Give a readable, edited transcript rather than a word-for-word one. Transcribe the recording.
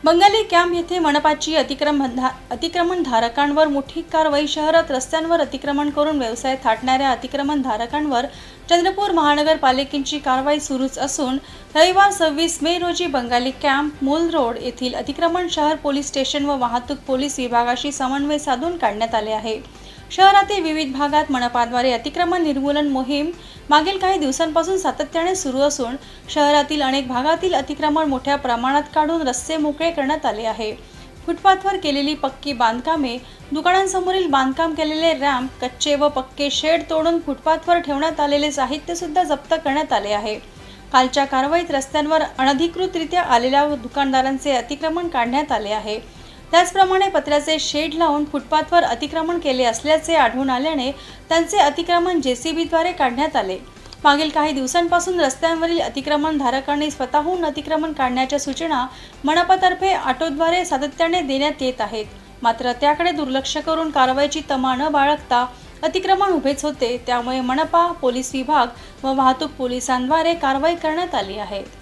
Bengali camp येथे मनपाची अतिक्रमणधारकांवर मोठी कारवाई। शहरात रस्त्यांवर अतिक्रमण करून व्यवसाय थाटणाऱ्या अतिक्रमणधारकांवर चंद्रपूर महानगरपालिकेची कारवाई सुरूच असून रविवार 26 मे रोजी बंगाली कॅम्प मूल रोड येथील अतिक्रमण शहर पोलीस स्टेशन व वाहतूक पोलीस विभागाशी समन्वय साधून काढण्यात आले आहे। शहरातील विविध भागात मनपाद्वारे अतिक्रमण निर्मूलन मोहीम मागील काही दिवसांपासून सातत्याने सुरू असून शहरातील अनेक भागातील अतिक्रमण मोठ्या प्रमाणात काढून रस्ते मोकळे करण्यात आले आहे। फुटपाथवर केलेली पक्की बांधकामे, दुकानांसमोरील बांधकाम केलेले रॅम्प, कच्चे व पक्के शेड तोडून फुटपाथवर ठेवण्यात आलेले साहित्य सुद्धा जप्त करण्यात आले आहे। कालच्या कारवाईत रस्त्यांवर अनधिकृतरित्या आलेल्या दुकानदारांचे अतिक्रमण काढण्यात आले आहे। त्याचप्रमाणे पत्र्याचे शेड लावून फुटपाथवर अतिक्रमण केले असल्याचे आढळून आल्याने त्यांचे अतिक्रमण जेसीबीद्वारे काढण्यात आले। मागील काही दिवसांपासून रस्त्यांवरील अतिक्रमणधारकांनी स्वतःहून अतिक्रमण काढण्याच्या सूचना मनपातर्फे ऑटोद्वारे सातत्याने देण्यात येत आहेत, मात्र त्याकडे दुर्लक्ष करून कारवाईची तमा न बाळगता अतिक्रमण उभेच होते। त्यामुळे मनपा, पोलीस विभाग व वाहतूक पोलिसांद्वारे कारवाई करण्यात आली आहे।